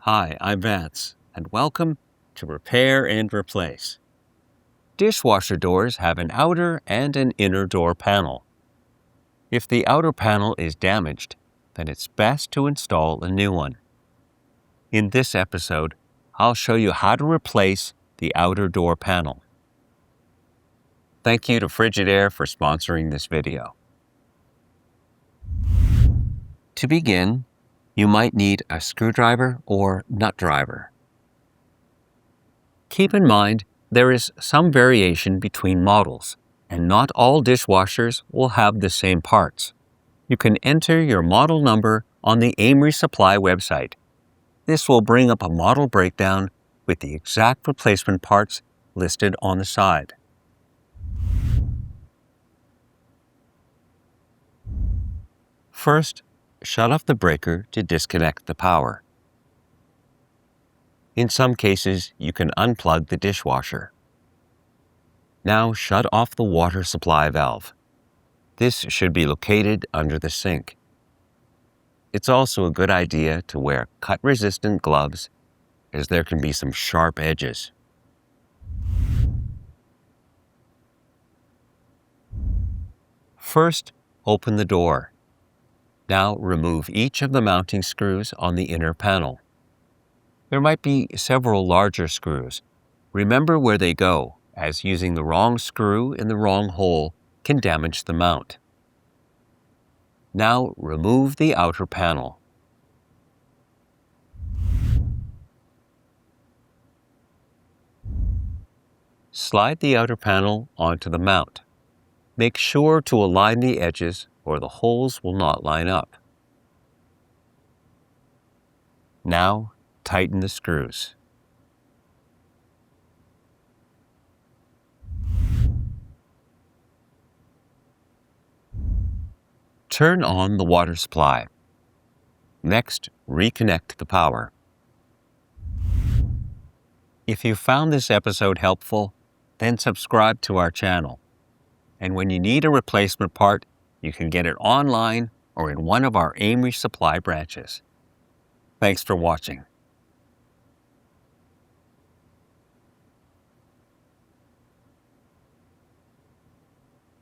Hi, I'm Vance, and welcome to Repair and Replace. Dishwasher doors have an outer and an inner door panel. If the outer panel is damaged, then it's best to install a new one. In this episode, I'll show you how to replace the outer door panel. Thank you to Frigidaire for sponsoring this video. To begin, you might need a screwdriver or nut driver. Keep in mind, there is some variation between models, and not all dishwashers will have the same parts. You can enter your model number on the AMRE Supply website. This will bring up a model breakdown with the exact replacement parts listed on the side. First, shut off the breaker to disconnect the power. In some cases, you can unplug the dishwasher. Now shut off the water supply valve. This should be located under the sink. It's also a good idea to wear cut-resistant gloves, as there can be some sharp edges. First, open the door. Now remove each of the mounting screws on the inner panel. There might be several larger screws. Remember where they go, as using the wrong screw in the wrong hole can damage the mount. Now remove the outer panel. Slide the outer panel onto the mount. Make sure to align the edges or the holes will not line up. Now tighten the screws. Turn on the water supply. Next, reconnect the power. If you found this episode helpful, then subscribe to our channel. And when you need a replacement part, you can get it online or in one of our AMRE Supply branches. Thanks for watching.